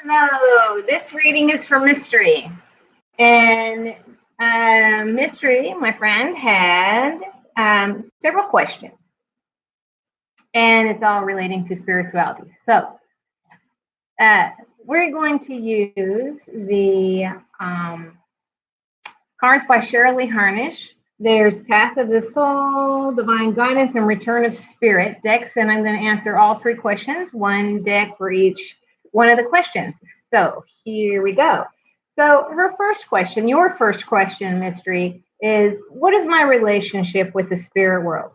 Hello, this reading is for Mystery. And Mystery, my friend, had several questions, and it's all relating to spirituality. So, uh, we're going to use the cards by Shirley Harnish. There's Path of the Soul, Divine Guidance, and Return of Spirit decks, and I'm going to answer all three questions, one deck for each one of the questions. So here we go. So her first question, your first question, Mystery, is what is my relationship with the spirit world?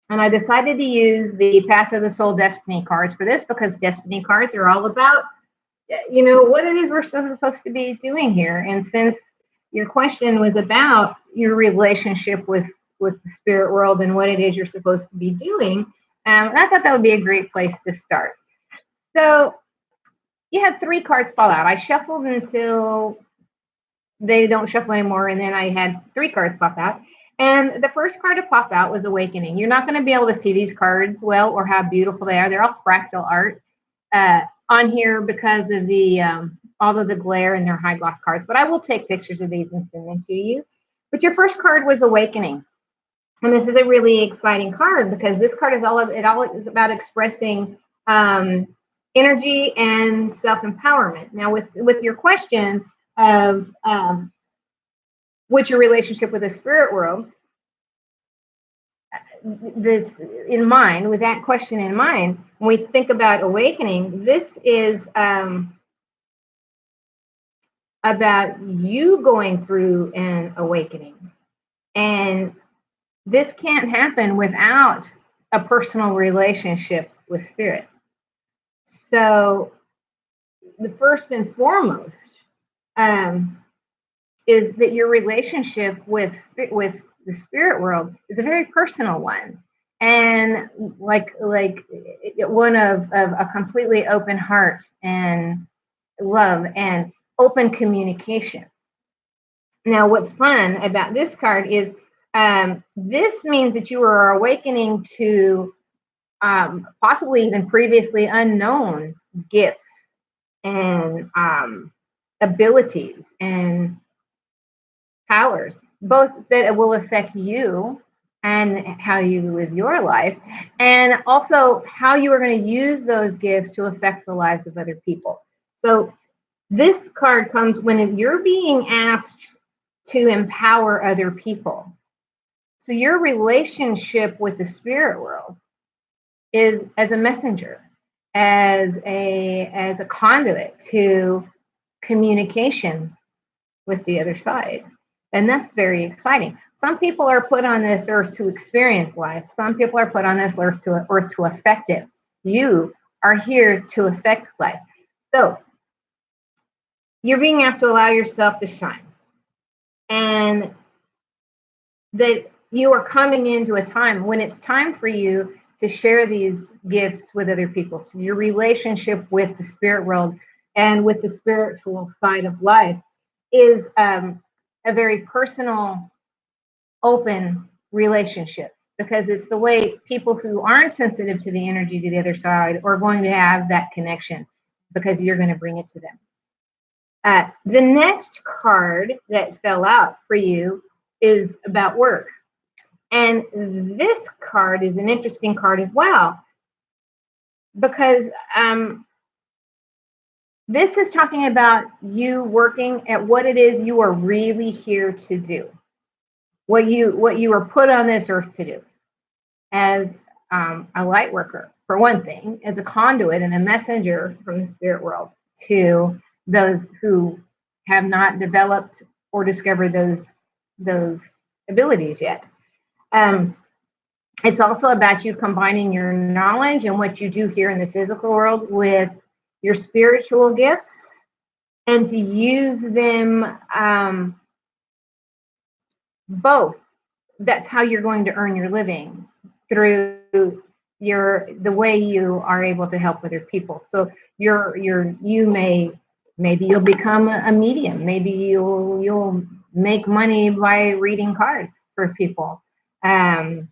And I decided to use the Path of the Soul Destiny cards for this because Destiny cards are all about what it is we're supposed to be doing here. And since your question was about your relationship with the spirit world and what it is you're supposed to be doing, I thought that would be a great place to start. So you had three cards fall out. I shuffled until they don't shuffle anymore, and then I had three cards pop out. And the first card to pop out was Awakening. You're not going to be able to see these cards well or how beautiful they are. They're all fractal art on here because of the all of the glare and their high gloss cards. But I will take pictures of these and send them to you. But your first card was Awakening. And this is a really exciting card because this card is all is about expressing energy and self-empowerment. Now, with your question of what's your relationship with the spirit world, this in mind, with that question in mind, when we think about awakening, this is about you going through an awakening. And this can't happen without a personal relationship with spirit. So the first and foremost is that your relationship with the spirit world is a very personal one, and like one of a completely open heart and love and open communication. Now, what's fun about this card is this means that you are awakening to possibly even previously unknown gifts and abilities and powers, both that will affect you and how you live your life, and also how you are going to use those gifts to affect the lives of other people. So this card comes when you're being asked to empower other people. So your relationship with the spirit world is as a messenger, as a conduit to communication with the other side. And that's very exciting. Some people are put on this earth to experience life. Some people are put on this earth to affect it. You are here to affect life. So you're being asked to allow yourself to shine. And that you are coming into a time when it's time for you to share these gifts with other people. So your relationship with the spirit world and with the spiritual side of life is a very personal, open relationship, because it's the way people who aren't sensitive to the energy to the other side are going to have that connection, because you're going to bring it to them. The next card that fell out for you is about work. And this card is an interesting card as well, because this is talking about you working at what it is you are really here to do, what you are put on this earth to do, as a light worker, for one thing, as a conduit and a messenger from the spirit world to those who have not developed or discovered those abilities yet. It's also about you combining your knowledge and what you do here in the physical world with your spiritual gifts, and to use them both. That's how you're going to earn your living, through the way you are able to help other people. So maybe you'll become a medium. Maybe you'll make money by reading cards for people. But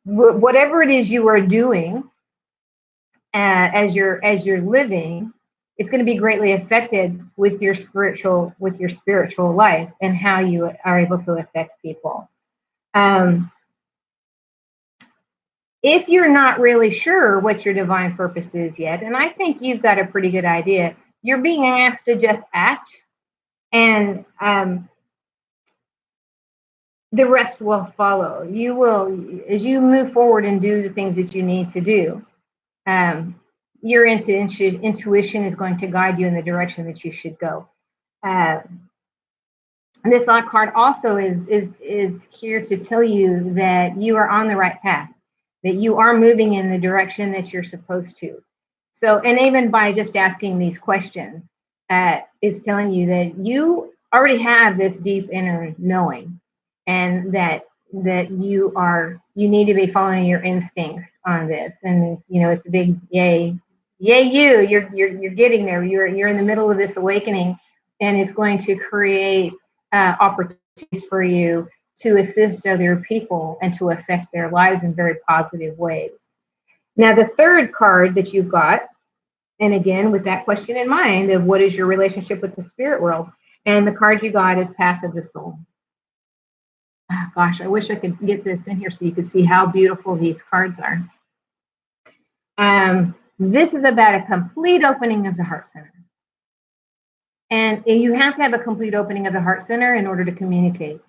whatever it is you are doing, as you're living, it's going to be greatly affected with your spiritual life and how you are able to affect people. Um, if you're not really sure what your divine purpose is yet, and I think you've got a pretty good idea, you're being asked to just act, and the rest will follow. You will, as you move forward and do the things that you need to do. Um, your intuition is going to guide you in the direction that you should go. Uh, and this odd card also is here to tell you that you are on the right path, that you are moving in the direction that you're supposed to. So, and even by just asking these questions, is telling you that you already have this deep inner knowing, and that you need to be following your instincts on this. And it's a big yay, you're getting there. You're in the middle of this awakening, and it's going to create opportunities for you to assist other people and to affect their lives in very positive ways. Now, the third card that you've got, and again, with that question in mind of what is your relationship with the spirit world, and the card you got is Path of the Soul. Oh, gosh, I wish I could get this in here so you could see how beautiful these cards are. This is about a complete opening of the heart center. And you have to have a complete opening of the heart center in order to communicate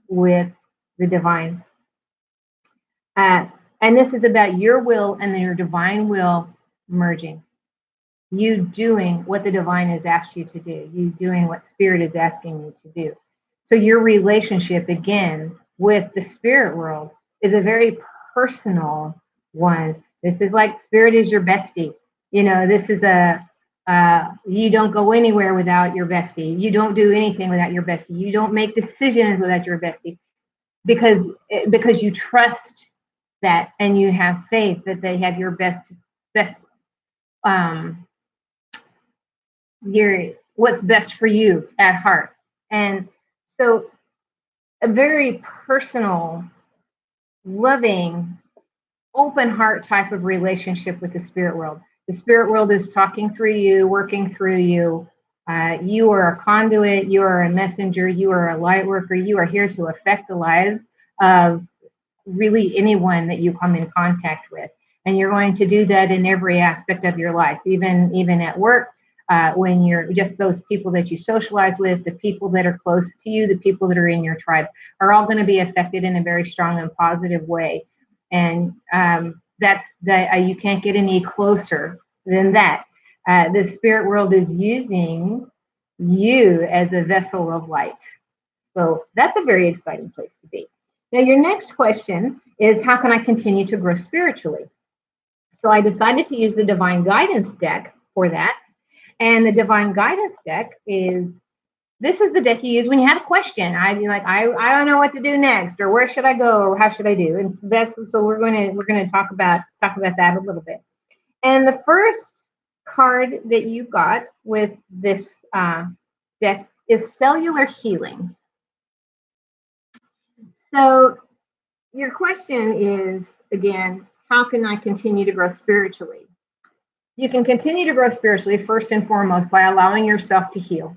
with the divine. And this is about your will and your divine will merging. You doing what the divine has asked you to do. You doing what spirit is asking you to do. So your relationship, again, with the spirit world is a very personal one. This is like spirit is your bestie. This is you don't go anywhere without your bestie. You don't do anything without your bestie. You don't make decisions without your bestie, because you trust that, and you have faith that they have your best what's best for you at heart. And so a very personal, loving, open heart type of relationship with the spirit world. The spirit world is talking through you, working through you. You are a conduit, you are a messenger, you are a light worker. You are here to affect the lives of really anyone that you come in contact with. And you're going to do that in every aspect of your life, even at work, when you're just those people that you socialize with, the people that are close to you, the people that are in your tribe are all going to be affected in a very strong and positive way. And that's that you can't get any closer than that. The spirit world is using you as a vessel of light. So that's a very exciting place to be. Now, your next question is, how can I continue to grow spiritually? So I decided to use the Divine Guidance deck for that. And the Divine Guidance deck this is the deck you use when you have a question. I don't know what to do next, or where should I go, or how should I do? And so we're going to talk about that a little bit. And the first card that you got with this deck is Cellular Healing. So your question is, again, how can I continue to grow spiritually? You can continue to grow spiritually first and foremost by allowing yourself to heal,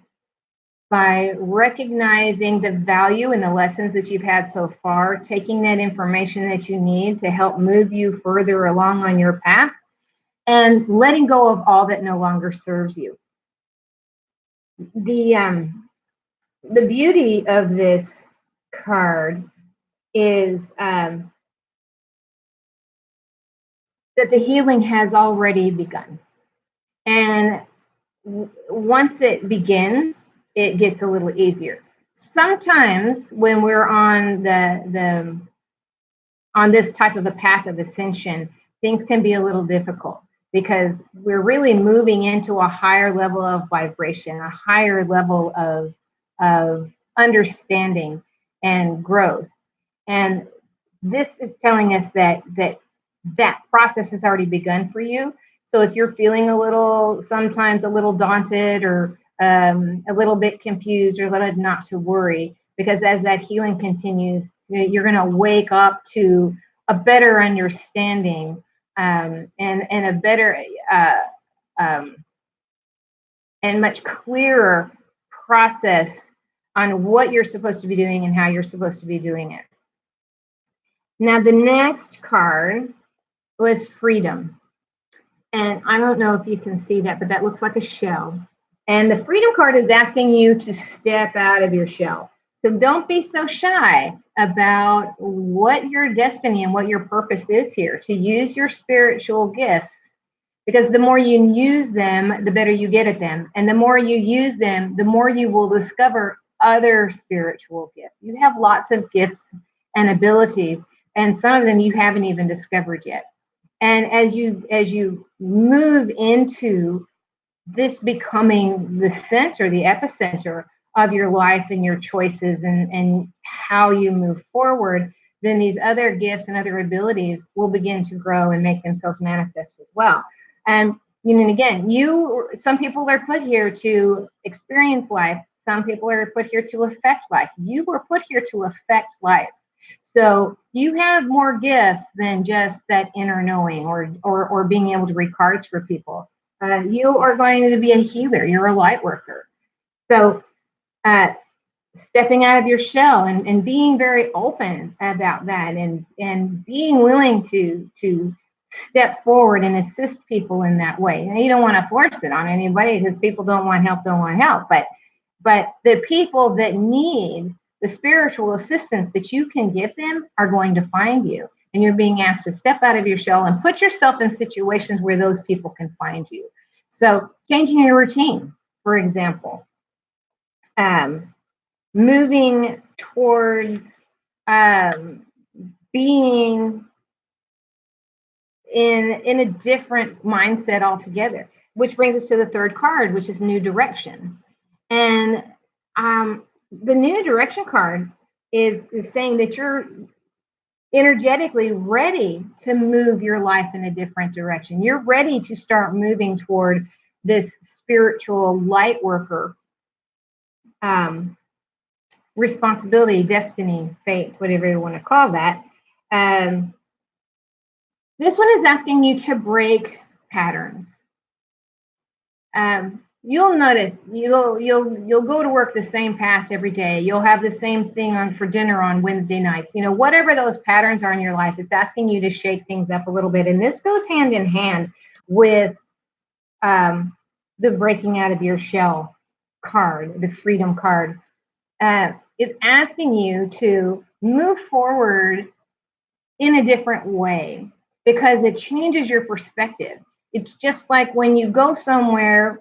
by recognizing the value and the lessons that you've had so far, taking that information that you need to help move you further along on your path, and letting go of all that no longer serves you. The beauty of this card is that the healing has already begun. And once it begins, it gets a little easier. Sometimes when we're on on this type of a path of ascension, things can be a little difficult because we're really moving into a higher level of vibration, a higher level of understanding and growth. And this is telling us that process has already begun for you. So if you're feeling sometimes a little daunted, or a little bit confused, or not to worry, because as that healing continues, you're going to wake up to a better understanding and a better um, and much clearer process on what you're supposed to be doing and how you're supposed to be doing it. Now, the next card was freedom. And I don't know if you can see that, but that looks like a shell. And the freedom card is asking you to step out of your shell. So don't be so shy about what your destiny and what your purpose is here, to use your spiritual gifts, because the more you use them, the better you get at them. And the more you use them, the more you will discover other spiritual gifts. You have lots of gifts and abilities, and some of them you haven't even discovered yet. And as you move into this becoming the center, the epicenter of your life and your choices and how you move forward, then these other gifts and other abilities will begin to grow and make themselves manifest as well. And again, some people are put here to experience life. Some people are put here to affect life. You were put here to affect life. So you have more gifts than just that inner knowing or being able to read cards for people. You are going to be a healer. You're a light worker. So stepping out of your shell and being very open about that and being willing to step forward and assist people in that way. Now, you don't want to force it on anybody because people don't want help. But the people that need the spiritual assistance that you can give them are going to find you. And you're being asked to step out of your shell and put yourself in situations where those people can find you. So changing your routine, for example, moving towards being in a different mindset altogether, which brings us to the third card, which is new direction. And the new direction card is saying that you're energetically ready to move your life in a different direction. You're ready to start moving toward this spiritual light worker responsibility, destiny, fate, whatever you want to call that. This one is asking you to break patterns. You'll notice you'll go to work the same path every day. You'll have the same thing on for dinner on Wednesday nights. Whatever those patterns are in your life, it's asking you to shake things up a little bit. And this goes hand in hand with the breaking out of your shell card, the freedom card. It's asking you to move forward in a different way because it changes your perspective. It's just like when you go somewhere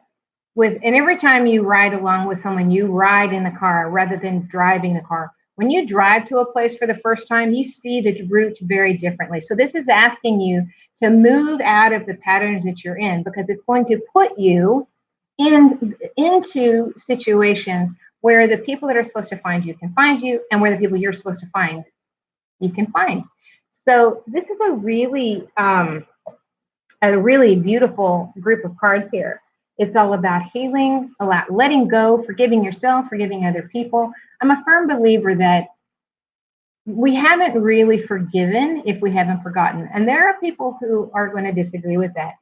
and every time you ride along with someone, you ride in the car rather than driving the car. When you drive to a place for the first time, you see the route very differently. So this is asking you to move out of the patterns that you're in because it's going to put you into situations where the people that are supposed to find you can find you, and where the people you're supposed to find you can find. So this is a really beautiful group of cards here. It's all about healing, about letting go, forgiving yourself, forgiving other people. I'm a firm believer that we haven't really forgiven if we haven't forgotten. And there are people who are going to disagree with that.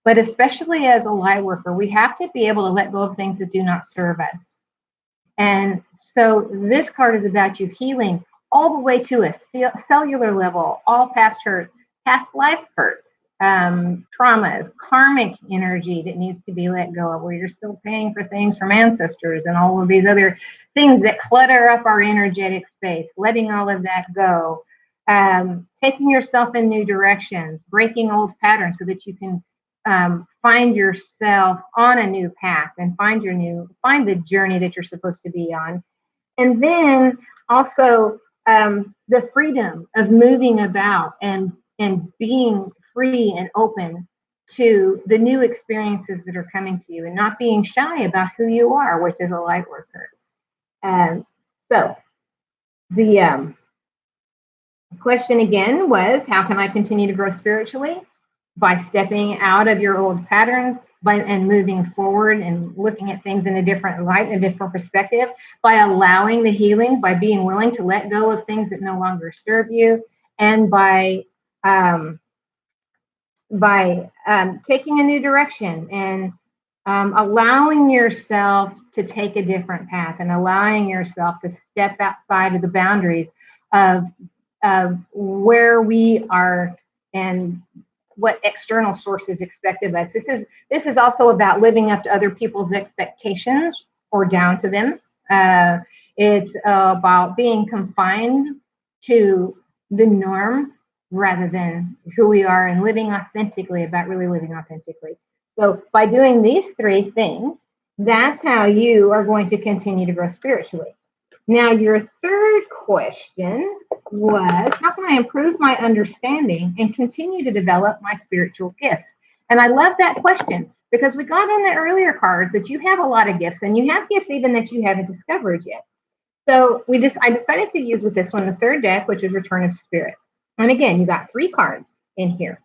But especially as a light worker, we have to be able to let go of things that do not serve us. And so this card is about you healing all the way to a cellular level, all past hurts, past life hurts, traumas, karmic energy that needs to be let go of, where you're still paying for things from ancestors and all of these other things that clutter up our energetic space, letting all of that go, taking yourself in new directions, breaking old patterns so that you can find yourself on a new path and find the journey that you're supposed to be on. And then also the freedom of moving about and being free and open to the new experiences that are coming to you and not being shy about who you are, which is a light worker. So the question again was, how can I continue to grow spiritually? By stepping out of your old patterns and moving forward and looking at things in a different light, in a different perspective, by allowing the healing, by being willing to let go of things that no longer serve you, and by taking a new direction and allowing yourself to take a different path and allowing yourself to step outside of the boundaries of where we are and what external sources expect of us. This is also about living up to other people's expectations or down to them. It's about being confined to the norm rather than who we are and living authentically, about really living authentically. So by doing these three things, that's how you are going to continue to grow spiritually. Now, your third question was, how can I improve my understanding and continue to develop my spiritual gifts? And I love that question because we got in the earlier cards that you have a lot of gifts and you have gifts even that you haven't discovered yet. So I decided to use with this one the third deck, which is Return of Spirit. And again, you got 3 cards in here.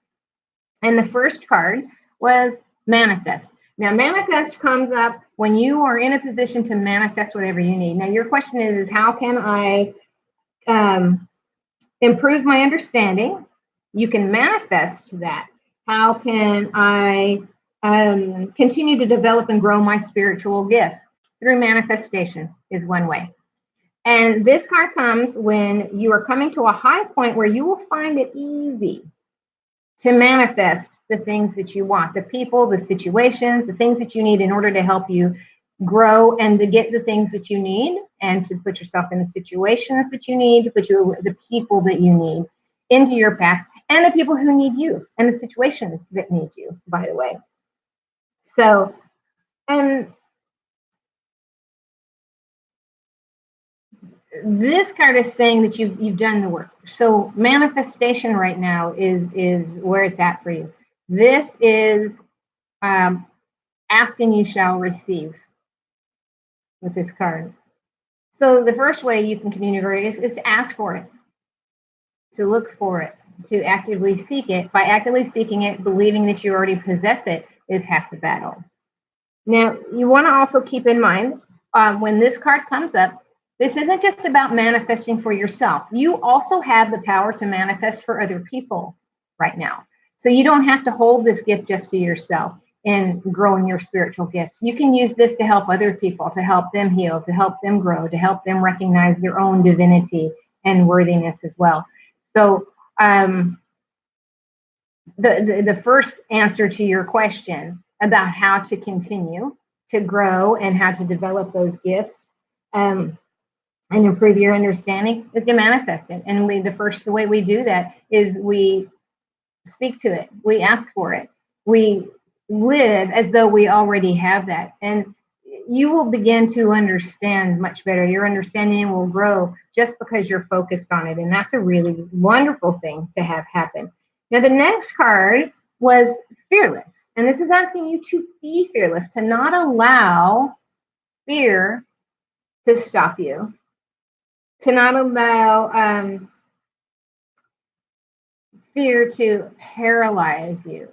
And the first card was Manifest. Now, manifest comes up when you are in a position to manifest whatever you need. Now, your question is how can I improve my understanding? You can manifest that. How can I continue to develop and grow my spiritual gifts? Through manifestation is one way. And this card comes when you are coming to a high point where you will find it easy to manifest the things that you want, the people, the situations, the things that you need in order to help you grow and to get the things that you need and to put yourself in the situations that you need, to put the people that you need into your path and the people who need you and the situations that need you, by the way. So, and this card is saying that you've done the work. So manifestation right now is where it's at for you. This is asking you shall receive with this card. So the first way you can continue to grow is to ask for it, to look for it, to actively seek it. By actively seeking it, believing that you already possess it is half the battle. Now, you want to also keep in mind when this card comes up, this isn't just about manifesting for yourself. You also have the power to manifest for other people right now. So you don't have to hold this gift just to yourself in growing your spiritual gifts. You can use this to help other people, to help them heal, to help them grow, to help them recognize their own divinity and worthiness as well. So the first answer to your question about how to continue to grow and how to develop those gifts and improve your understanding is to manifest it. And the way we do that is we speak to it. We ask for it. We live as though we already have that. And you will begin to understand much better. Your understanding will grow just because you're focused on it. And that's a really wonderful thing to have happen. Now, the next card was Fearless. And this is asking you to be fearless, to not allow fear to stop you, to not allow fear to paralyze you,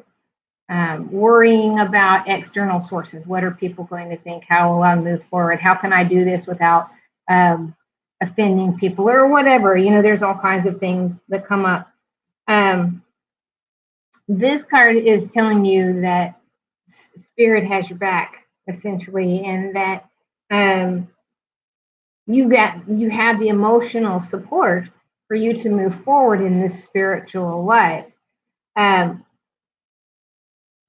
worrying about external sources. What are people going to think? How will I move forward? How can I do this without offending people or whatever? You know, there's all kinds of things that come up. This card is telling you that Spirit has your back, essentially, and that you have the emotional support for you to move forward in this spiritual life.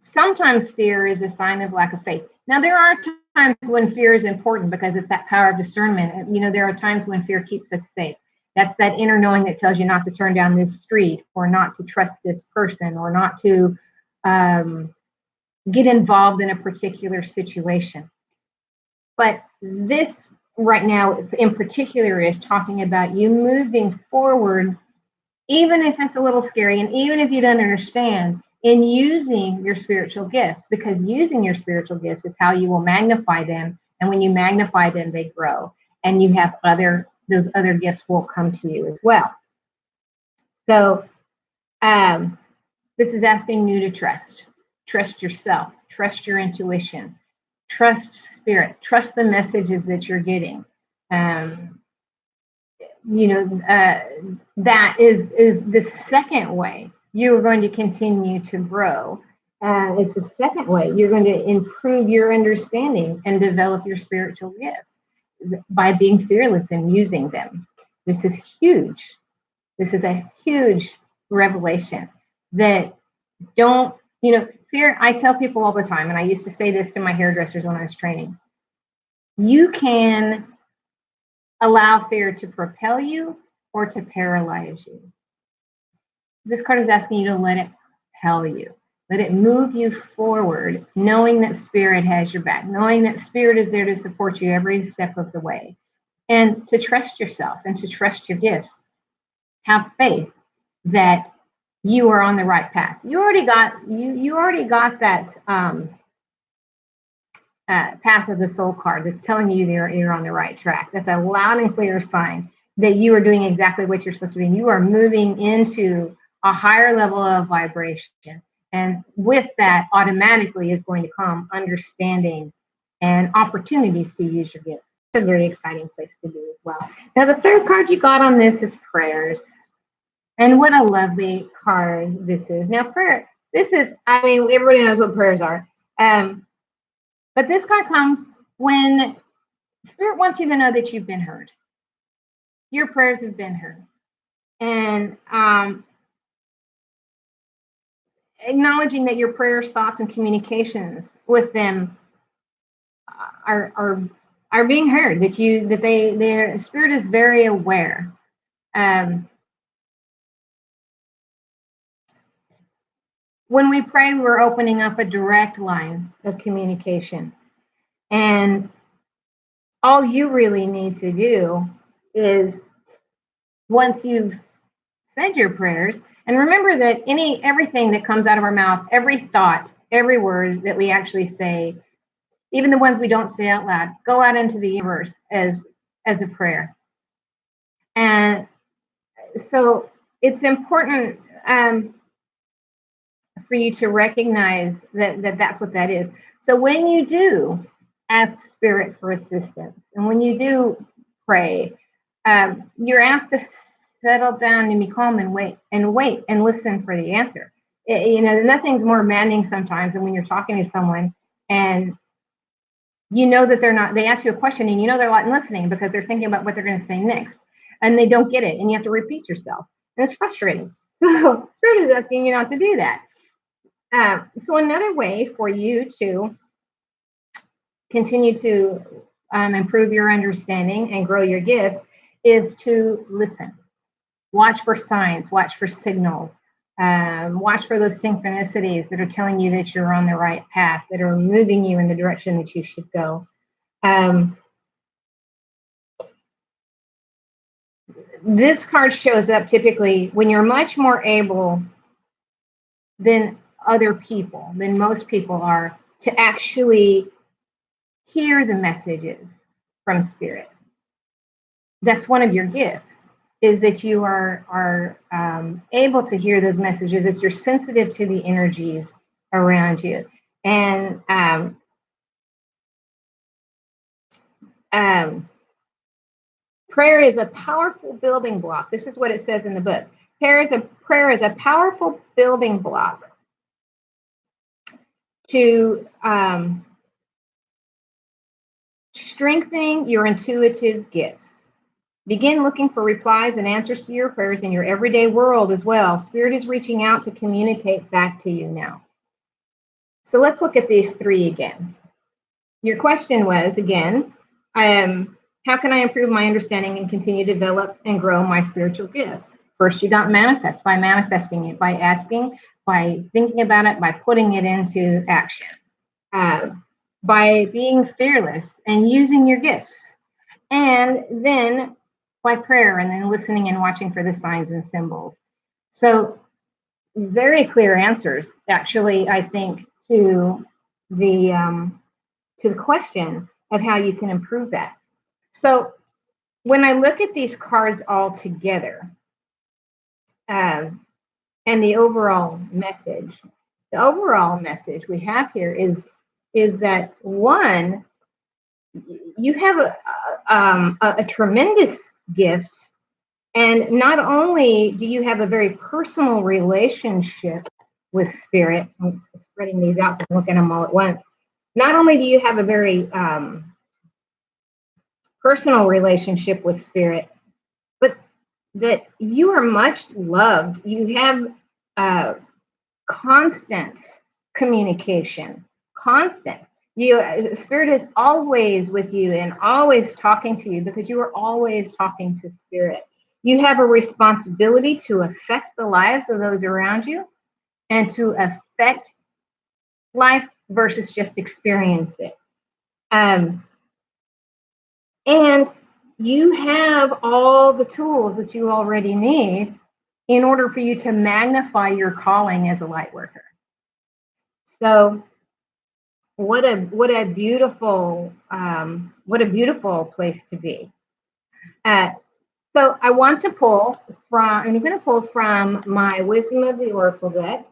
Sometimes fear is a sign of lack of faith. Now, there are times when fear is important because it's that power of discernment. You know, there are times when fear keeps us safe. That's that inner knowing that tells you not to turn down this street or not to trust this person or not to get involved in a particular situation. But this right now in particular is talking about you moving forward, even if it's a little scary and even if you don't understand, in using your spiritual gifts, because using your spiritual gifts is how you will magnify them. And when you magnify them, they grow and you have those other gifts will come to you as well. So this is asking you to trust yourself, trust your intuition, trust spirit, trust the messages that you're getting. That is the second way you are going to continue to grow. And it's the second way, you're going to improve your understanding and develop your spiritual gifts by being fearless and using them. This is huge. This is a huge revelation that don't, fear. I tell people all the time, and I used to say this to my hairdressers when I was training. You can allow fear to propel you or to paralyze you. This card is asking you to let it propel you. Let it move you forward, knowing that spirit has your back, knowing that spirit is there to support you every step of the way, and to trust yourself and to trust your gifts. Have faith that you are on the right path. You already got that path of the soul card that's telling you you're on the right track. That's a loud and clear sign that you are doing exactly what you're supposed to be doing. You are moving into a higher level of vibration. And with that, automatically is going to come understanding and opportunities to use your gifts. It's a very exciting place to be as well. Now, the third card you got on this is prayers. And what a lovely card this is. Now, prayer, everybody knows what prayers are. But this card comes when Spirit wants you to know that you've been heard. Your prayers have been heard. And acknowledging that your prayers, thoughts, and communications with them are being heard, that their spirit is very aware. When we pray, we're opening up a direct line of communication. And all you really need to do is, once you've said your prayers, and remember that everything that comes out of our mouth, every thought, every word that we actually say, even the ones we don't say out loud, go out into the universe as a prayer. And so it's important for you to recognize that that's what that is. So when you do ask Spirit for assistance, and when you do pray, you're asked to settle down and be calm and wait and listen for the answer. Nothing's more maddening sometimes than when you're talking to someone and that they ask you a question and they're not listening because they're thinking about what they're going to say next, and they don't get it, and you have to repeat yourself, and it's frustrating. So Spirit is asking you not to do that. So another way for you to continue to improve your understanding and grow your gifts is to listen. Watch for signs, watch for signals, watch for those synchronicities that are telling you that you're on the right path, that are moving you in the direction that you should go. This card shows up typically when you're much more able than most people are, to actually hear the messages from Spirit. That's one of your gifts, is that you are able to hear those messages, as you're sensitive to the energies around you. And prayer is a powerful building block. This is what it says in the book. Prayer is a powerful building block to strengthening your intuitive gifts. Begin looking for replies and answers to your prayers in your everyday world as well. Spirit is reaching out to communicate back to you now. So let's look at these three again. Your question was, again, how can I improve my understanding and continue to develop and grow my spiritual gifts? First, you got manifest, by manifesting it, by asking, by thinking about it, by putting it into action, by being fearless and using your gifts, and then by prayer, and then listening and watching for the signs and symbols. So very clear answers, actually, I think, to the question of how you can improve that. So when I look at these cards all together, and the overall message we have here is that, one, you have a tremendous gift And not only do you have a very personal relationship with spirit, I'm spreading these out so I can look at them all at once. Not only do you have a very personal relationship with spirit, but that you are much loved. You have constant communication, constant. Spirit is always with you and always talking to you because you are always talking to spirit. You have a responsibility to affect the lives of those around you and to affect life versus just experience it. And you have all the tools that you already need in order for you to magnify your calling as a light worker. So what a beautiful place to be. So I want to pull from, and I'm going to pull from my Wisdom of the Oracle deck.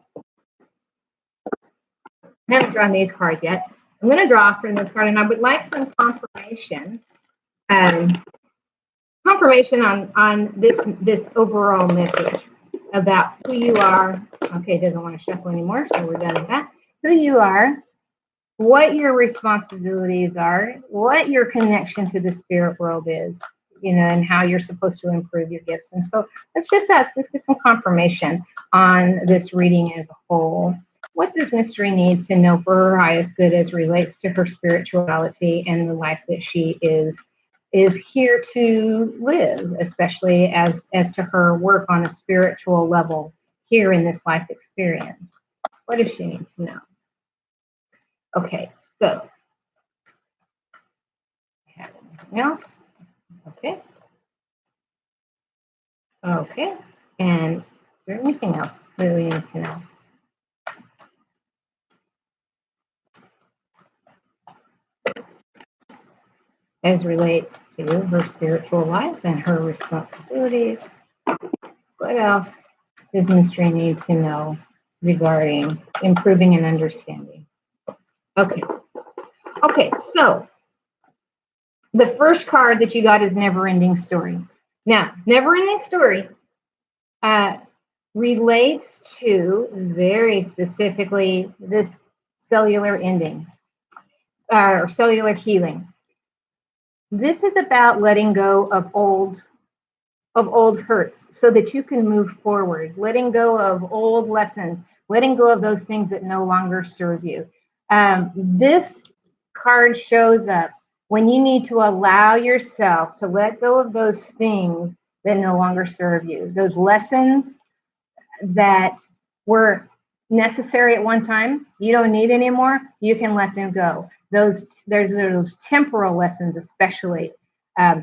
I haven't drawn these cards yet. I'm going to draw from this card, and I would like some confirmation. Confirmation on this overall message about who you are. Okay, it doesn't want to shuffle anymore, so we're done with that. Who you are, what your responsibilities are, what your connection to the spirit world is, and how you're supposed to improve your gifts. And so let's get some confirmation on this reading as a whole. What does Mystery need to know for her highest good as relates to her spirituality and the life that she is here to live, especially as to her work on a spiritual level here in this life experience? What does she need to know? Okay, so have anything else? Okay, and is there anything else that we need to know? As relates to her spiritual life and her responsibilities, what else does Mystery need to know regarding improving and understanding? Okay, so the first card that you got is Never Ending Story. Now, Never Ending Story relates to very specifically this cellular ending or cellular healing. This is about letting go of old hurts so that you can move forward, letting go of old lessons, letting go of those things that no longer serve you. This card shows up when you need to allow yourself to let go of those things that no longer serve you, those lessons that were necessary at one time, you don't need anymore, you can let them go. There's those temporal lessons, especially.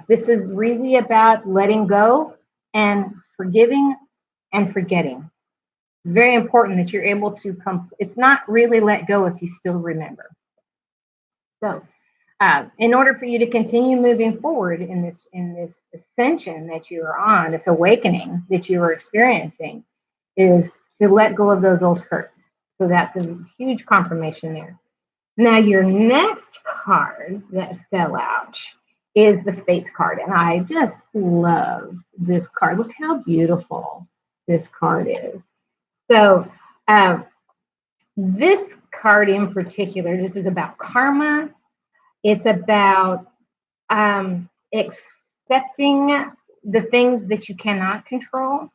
This is really about letting go and forgiving and forgetting. Very important that you're able to come. It's not really let go if you still remember. So, in order for you to continue moving forward in this ascension that you are on, this awakening that you are experiencing, is to let go of those old hurts. So that's a huge confirmation there. Now, your next card that fell out is the Fates card. And I just love this card. Look how beautiful this card is. So this card in particular, this is about karma. It's about accepting the things that you cannot control.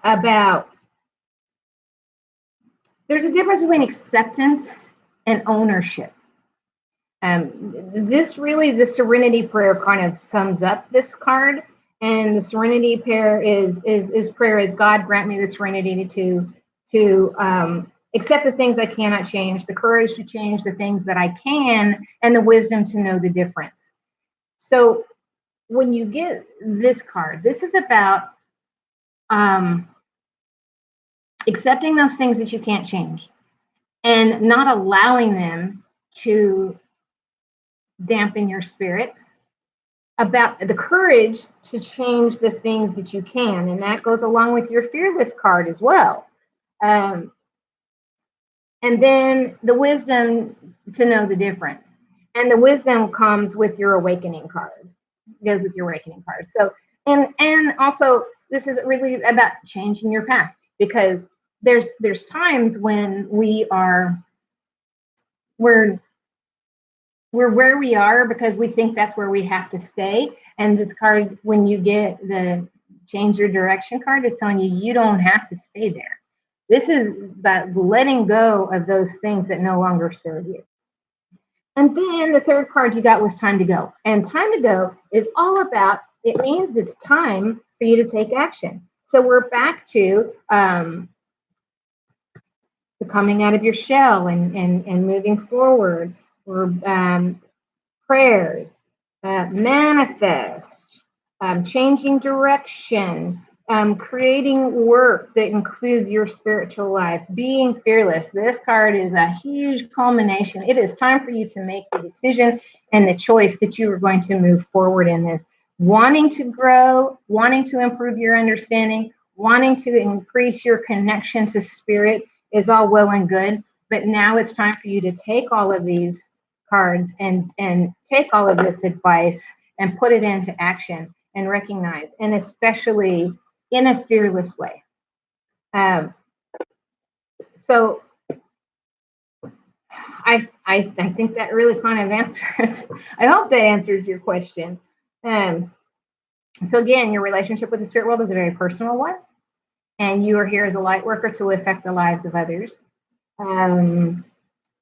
About there's a difference between acceptance and ownership. The Serenity Prayer kind of sums up this card. And the Serenity Prayer is prayer is God grant me the serenity to accept the things I cannot change, the courage to change the things that I can, and the wisdom to know the difference. So when you get this card, this is about accepting those things that you can't change and not allowing them to dampen your spirits, about the courage to change the things that you can. And that goes along with your Fearless card as well. And then the wisdom to know the difference. And the wisdom comes with your awakening card. It goes with your awakening card. So, and also this is really about changing your path, because there's times when we're where we are because we think that's where we have to stay. And this card, when you get the change your direction card, is telling you you don't have to stay there. This is about letting go of those things that no longer serve you. And then the third card you got was time to go. And time to go is all about, it means it's time for you to take action. So we're back to the coming out of your shell and moving forward. Or prayers, manifest, changing direction, creating work that includes your spiritual life, being fearless. This card is a huge culmination. It is time for you to make the decision and the choice that you are going to move forward in this. Wanting to grow, wanting to improve your understanding, wanting to increase your connection to spirit is all well and good. But now it's time for you to take all of these cards and take all of this advice and put it into action and recognize, and especially in a fearless way. So I think that really kind of answers. I hope that answers your question. So again, your relationship with the spirit world is a very personal one, and you are here as a light worker to affect the lives of others.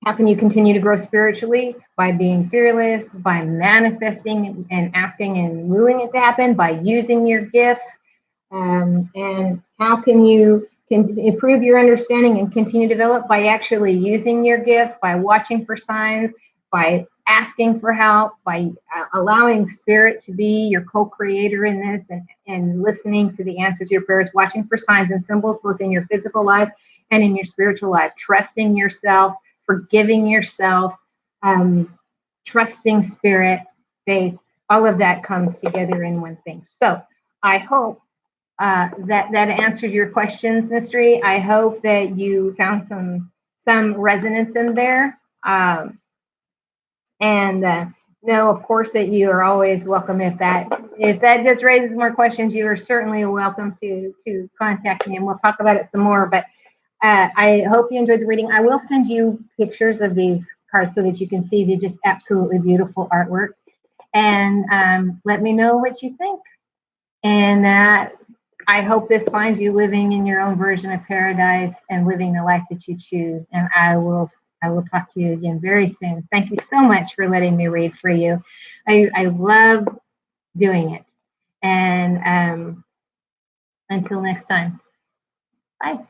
How can you continue to grow spiritually? By being fearless, by manifesting and asking and willing it to happen, by using your gifts. And how can you improve your understanding and continue to develop? By actually using your gifts, by watching for signs, by asking for help, by allowing spirit to be your co-creator in this, and listening to the answers to your prayers, watching for signs and symbols both in your physical life and in your spiritual life, trusting yourself, forgiving yourself, trusting spirit, faith, all of that comes together in one thing. So I hope that answered your questions, Mystery. I hope that you found some resonance in there. And know, of course, that you are always welcome. If that just raises more questions, you are certainly welcome to contact me, and we'll talk about it some more. But I hope you enjoyed the reading. I will send you pictures of these cards so that you can see the just absolutely beautiful artwork. And let me know what you think. And I hope this finds you living in your own version of paradise and living the life that you choose. And I will talk to you again very soon. Thank you so much for letting me read for you. I love doing it. And until next time, bye.